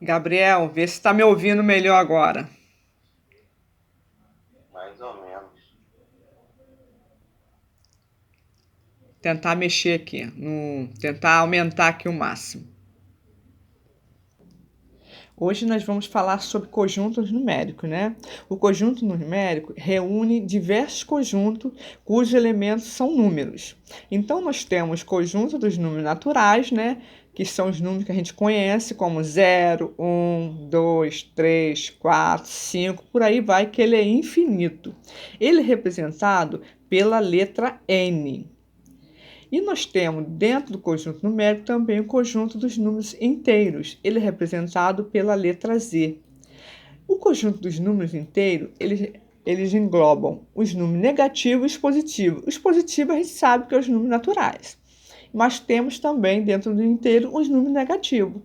Gabriel, vê se está me ouvindo melhor agora. Mais ou menos. Tentar mexer aqui, tentar aumentar aqui o máximo. Hoje nós vamos falar sobre conjuntos numéricos, né? O conjunto numérico reúne diversos conjuntos cujos elementos são números. Então nós temos conjunto dos números naturais, né? Que são os números que a gente conhece, como 0, 1, 2, 3, 4, 5, por aí vai, que ele é infinito. Ele é representado pela letra N. E nós temos dentro do conjunto numérico também o conjunto dos números inteiros. Ele é representado pela letra Z. O conjunto dos números inteiros, eles englobam os números negativos e os positivos. Os positivos a gente sabe que são os números naturais. Mas temos também dentro do inteiro os números negativos.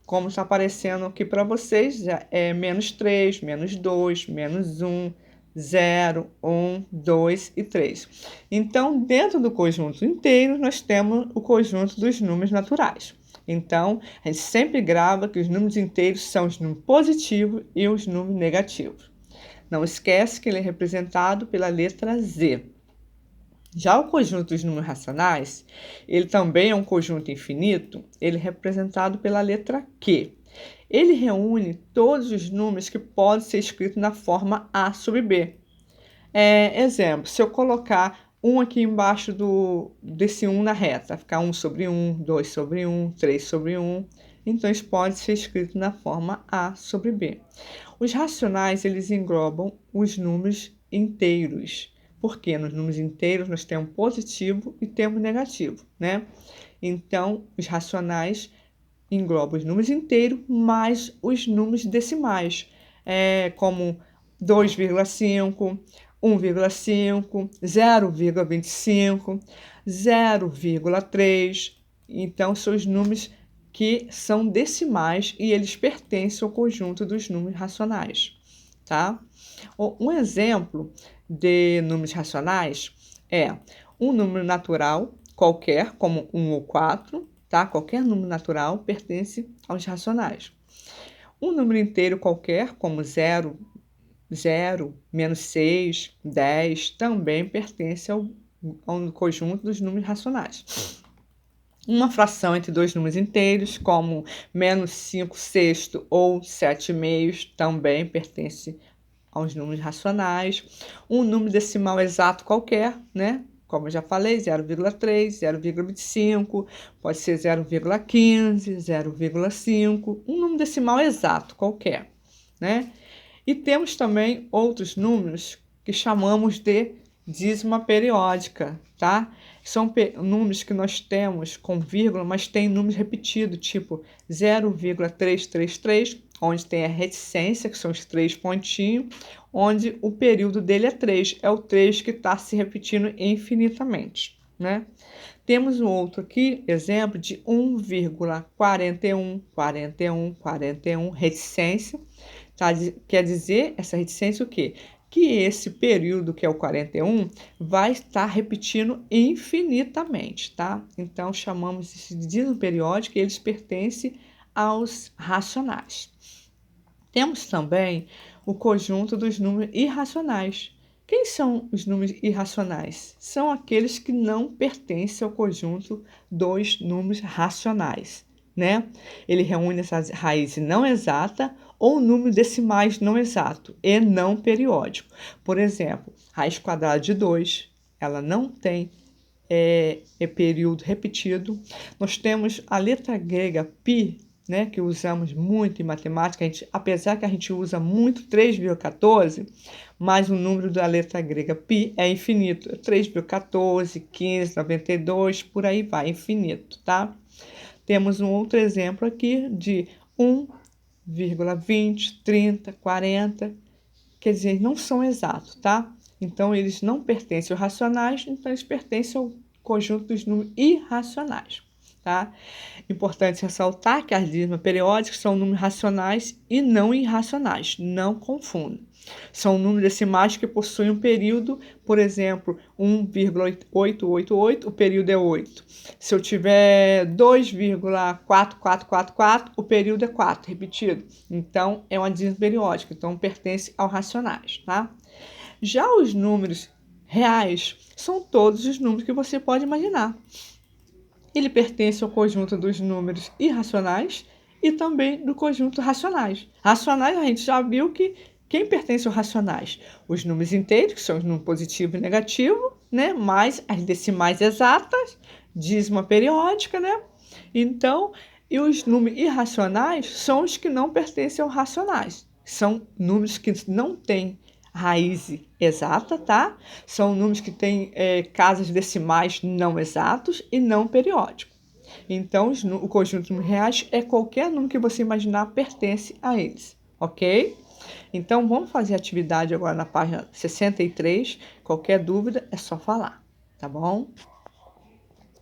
Como está aparecendo aqui para vocês, é menos 3, menos 2, menos 1, 0, 1, 2 e 3. Então, dentro do conjunto inteiro, nós temos o conjunto dos números naturais. Então, a gente sempre grava que os números inteiros são os números positivos e os números negativos. Não esquece que ele é representado pela letra Z. Já o conjunto dos números racionais, ele também é um conjunto infinito, ele é representado pela letra Q. Ele reúne todos os números que podem ser escritos na forma A sobre B. Exemplo, se eu colocar um aqui embaixo desse 1 na reta, vai ficar 1 sobre 1, 2 sobre 1, 3 sobre 1. Então, isso pode ser escrito na forma A sobre B. Os racionais, eles englobam os números inteiros, porque nos números inteiros nós temos positivo e temos negativo, né? Então, os racionais englobam os números inteiros mais os números decimais, como 2,5, 1,5, 0,25, 0,3. Então, são os números que são decimais e eles pertencem ao conjunto dos números racionais, tá? Um exemplo de números racionais é um número natural qualquer, como 1 ou 4, tá? Qualquer número natural pertence aos racionais. Um número inteiro qualquer, como 0, 0, menos 6, 10, também pertence ao conjunto dos números racionais. Uma fração entre dois números inteiros, como menos 5 sexto ou 7 meios, também pertence aos números racionais. Um número decimal exato qualquer, né? Como eu já falei, 0,3, 0,25, pode ser 0,15, 0,5, um número decimal exato qualquer, né? E temos também outros números que chamamos de dízima periódica, tá? São números que nós temos com vírgula, mas tem números repetidos, tipo 0,333, onde tem a reticência, que são os 3 pontinhos, onde o período dele é 3, é o 3 que está se repetindo infinitamente, né? Temos um outro aqui, exemplo de 1,41, 41, 41, reticência. Tá? Quer dizer, essa reticência o quê? Que esse período, que é o 41, vai estar repetindo infinitamente, tá? Então, chamamos isso de dízimo periódico e eles pertencem aos racionais. Temos também o conjunto dos números irracionais. Quem são os números irracionais? São aqueles que não pertencem ao conjunto dos números racionais, né? Ele reúne essas raízes não exatas ou números decimais não exatos e não periódico. Por exemplo, raiz quadrada de 2, ela não tem período repetido. Nós temos a letra grega π, né, que usamos muito em matemática, apesar que a gente usa muito 3,14, mas o número da letra grega π é infinito. 3,14, 15, 92, por aí vai, infinito, tá? Temos um outro exemplo aqui de 1,20, 30, 40, quer dizer, não são exatos, tá? Então, eles não pertencem aos racionais, então eles pertencem ao conjunto dos números irracionais, tá? Importante ressaltar que as dízimas periódicas são números racionais e não irracionais, não confunda. São números decimais que possuem um período, por exemplo, 1,888, o período é 8. Se eu tiver 2,4444, o período é 4, repetido. Então, é uma dízima periódica, então pertence aos racionais, tá? Já os números reais são todos os números que você pode imaginar. Ele pertence ao conjunto dos números irracionais e também do conjunto racionais. Racionais, a gente já viu que quem pertence aos racionais? Os números inteiros, que são os números positivo e negativo, né? Mais as decimais exatas, dízima periódica, né? Então, e os números irracionais são os que não pertencem aos racionais. São números que não têm raiz exata, tá? São números que têm casas decimais não exatos e não periódicos. Então, o conjunto de números reais é qualquer número que você imaginar pertence a eles, ok? Então, vamos fazer a atividade agora na página 63. Qualquer dúvida é só falar, tá bom?